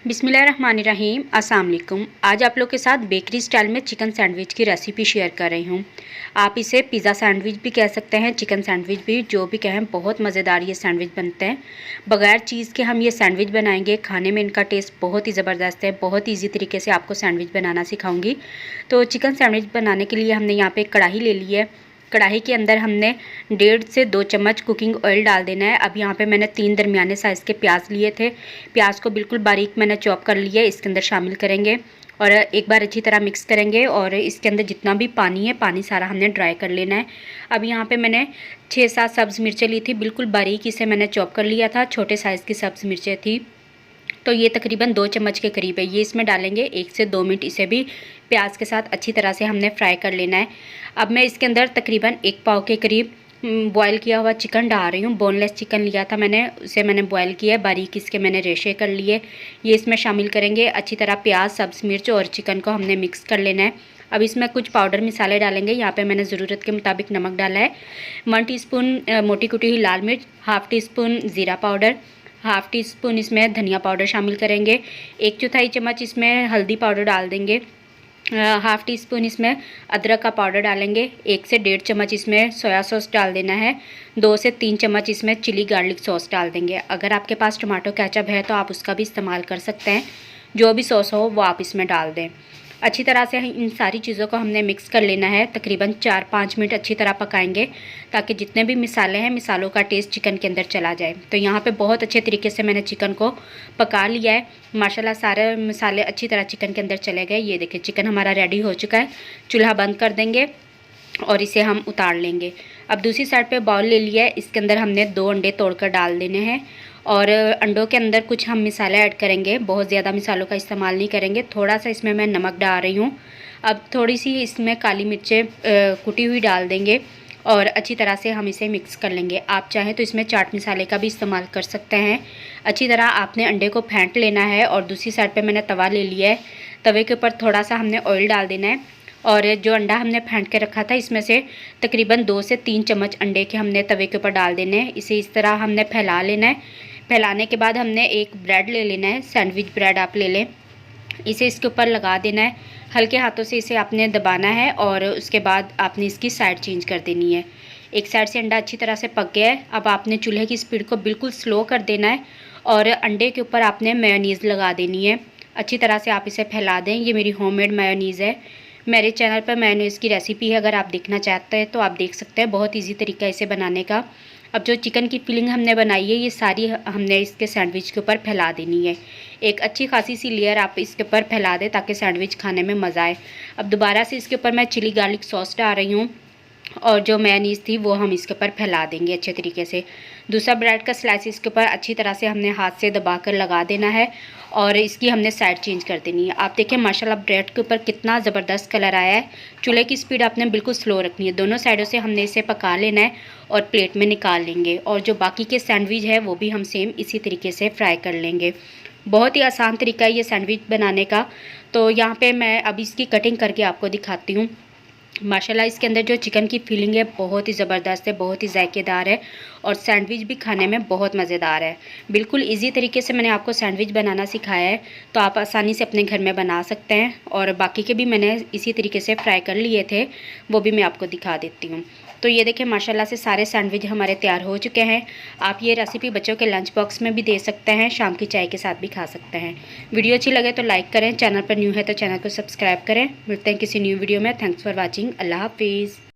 बिस्मिल्लाहिर्रहमानिर्रहीम। अस्सलाम वालेकुम। आज आप लोग के साथ बेकरी स्टाइल में चिकन सैंडविच की रेसिपी शेयर कर रही हूँ। आप इसे पिज़्ज़ा सैंडविच भी कह सकते हैं, चिकन सैंडविच भी, जो भी कहें। बहुत मज़ेदार ये सैंडविच बनते हैं। बगैर चीज़ के हम ये सैंडविच बनाएंगे। खाने में इनका टेस्ट बहुत ही ज़बरदस्त है। बहुत ईजी तरीके से आपको सैंडविच बनाना सिखाऊंगी। तो चिकन सैंडविच बनाने के लिए हमने यहाँ पर एक कढ़ाई ले ली है। कढ़ाई के अंदर हमने 1.5 से 2 चम्मच कुकिंग ऑयल डाल देना है। अब यहाँ पे मैंने 3 दरमियाने साइज़ के प्याज लिए थे। प्याज को बिल्कुल बारीक मैंने चॉप कर लिया है, इसके अंदर शामिल करेंगे और एक बार अच्छी तरह मिक्स करेंगे। और इसके अंदर जितना भी पानी है, पानी सारा हमने ड्राई कर लेना है। अब यहाँ पे मैंने 6-7 सब्ज़ मिर्चें ली थी, बिल्कुल बारीक इसे मैंने चॉप कर लिया था। छोटे साइज़ की सब्ज़ मिर्चें थी, तो ये तकरीबन 2 चम्मच के करीब है। ये इसमें डालेंगे। 1 से 2 मिनट इसे भी प्याज के साथ अच्छी तरह से हमने फ्राई कर लेना है। अब मैं इसके अंदर तकरीबन 1 पाव के करीब बॉयल किया हुआ चिकन डाल रही हूँ। बोनलेस चिकन लिया था मैंने, उसे मैंने बॉयल किया है, बारीक इसके मैंने रेशे कर लिए। ये इसमें शामिल करेंगे। अच्छी तरह प्याज, सब्ज़ मिर्च और चिकन को हमने मिक्स कर लेना है। अब इसमें कुछ पाउडर मसाले डालेंगे। यहाँ पे मैंने ज़रूरत के मुताबिक नमक डाला है। 1 टीस्पून मोटी कुटी हुई लाल मिर्च, हाफ़ टीस्पून ज़ीरा पाउडर, हाफ़ टी स्पून इसमें धनिया पाउडर शामिल करेंगे। 1/4 चम्मच इसमें हल्दी पाउडर डाल देंगे। हाफ़ टी स्पून इसमें अदरक का पाउडर डालेंगे। 1 से 1.5 चम्मच इसमें सोया सॉस डाल देना है। 2 से 3 चम्मच इसमें चिली गार्लिक सॉस डाल देंगे। अगर आपके पास टमाटो केचप है तो आप उसका भी इस्तेमाल कर सकते हैं। जो भी सॉस हो वो आप इसमें डाल दें। अच्छी तरह से इन सारी चीज़ों को हमने मिक्स कर लेना है। तकरीबन 4-5 मिनट अच्छी तरह पकाएंगे, ताकि जितने भी मिसाले हैं, मिसालों का टेस्ट चिकन के अंदर चला जाए। तो यहाँ पे बहुत अच्छे तरीके से मैंने चिकन को पका लिया है। माशाल्लाह सारे मिसाले अच्छी तरह चिकन के अंदर चले गए। ये देखिए चिकन हमारा रेडी हो चुका है। चूल्हा बंद कर देंगे और इसे हम उतार लेंगे। अब दूसरी साइड पे बाउल ले लिया है, इसके अंदर हमने 2 अंडे तोड़कर डाल देने हैं और अंडों के अंदर कुछ हम मिसाले ऐड करेंगे। बहुत ज़्यादा मिसालों का इस्तेमाल नहीं करेंगे। थोड़ा सा इसमें मैं नमक डाल रही हूँ। अब थोड़ी सी इसमें काली मिर्चें कुटी हुई डाल देंगे और अच्छी तरह से हम इसे मिक्स कर लेंगे। आप चाहें तो इसमें चाट मसाले का भी इस्तेमाल कर सकते हैं। अच्छी तरह आपने अंडे को फेंट लेना है और दूसरी साइड पे मैंने तवा ले लिया है। तवे के ऊपर थोड़ा सा हमने ऑयल डाल देना है और जो अंडा हमने फेंट के रखा था, इसमें से तकरीबन 2 से 3 चम्मच अंडे के हमने तवे के ऊपर डाल देने हैं। इसे इस तरह हमने फैला लेना है। फैलाने के बाद हमने एक ब्रेड ले लेना है, सैंडविच ब्रेड आप ले लें। इसे इसके ऊपर लगा देना है। हल्के हाथों से इसे आपने दबाना है और उसके बाद आपने इसकी साइड चेंज कर देनी है। एक साइड से अंडा अच्छी तरह से पक गया है। अब आपने चूल्हे की स्पीड को बिल्कुल स्लो कर देना है और अंडे के ऊपर आपने मेयोनीज़ लगा देनी है। अच्छी तरह से आप इसे फैला दें। ये मेरी होममेड मेयोनीज़ है। मेरे चैनल पर मेयोनीज़ की रेसिपी है, अगर आप देखना चाहते हैं तो आप देख सकते हैं। बहुत ईजी तरीका है इसे बनाने का। अब जो चिकन की फिलिंग हमने बनाई है, ये सारी हमने इसके सैंडविच के ऊपर फैला देनी है। एक अच्छी खासी सी लेयर आप इसके ऊपर फैला दें, ताकि सैंडविच खाने में मज़ा आए। अब दोबारा से इसके ऊपर मैं चिली गार्लिक सॉस डाल रही हूँ और जो मेयोनीज़ थी वो हम इसके ऊपर फैला देंगे अच्छे तरीके से। दूसरा ब्रेड का स्लाइस इसके ऊपर अच्छी तरह से हमने हाथ से दबाकर लगा देना है और इसकी हमने साइड चेंज कर देनी है। आप देखें माशाल्लाह ब्रेड के ऊपर कितना ज़बरदस्त कलर आया है। चूल्हे की स्पीड आपने बिल्कुल स्लो रखनी है। दोनों साइडों से हमने इसे पका लेना है और प्लेट में निकाल लेंगे। और जो बाकी के सैंडविच है वो भी हम सेम इसी तरीके से फ्राई कर लेंगे। बहुत ही आसान तरीका है ये सैंडविच बनाने का। तो यहाँ पे मैं अब इसकी कटिंग करके आपको दिखाती हूँ। माशाल्लाह इसके अंदर जो चिकन की फीलिंग है बहुत ही ज़बरदस्त है, बहुत ही जायकेदार है और सैंडविच भी खाने में बहुत मज़ेदार है। बिल्कुल इजी तरीके से मैंने आपको सैंडविच बनाना सिखाया है, तो आप आसानी से अपने घर में बना सकते हैं। और बाकी के भी मैंने इसी तरीके से फ्राई कर लिए थे, वो भी मैं आपको दिखा देती हूँ। तो ये देखें माशाल्लाह से सारे सैंडविच हमारे तैयार हो चुके हैं। आप ये रेसिपी बच्चों के लंच बॉक्स में भी दे सकते हैं, शाम की चाय के साथ भी खा सकते हैं। वीडियो अच्छी लगे तो लाइक करें, चैनल पर न्यू है तो चैनल को सब्सक्राइब करें। मिलते हैं किसी न्यू वीडियो में। Thanks for watching. अल्लाह हाफिज़।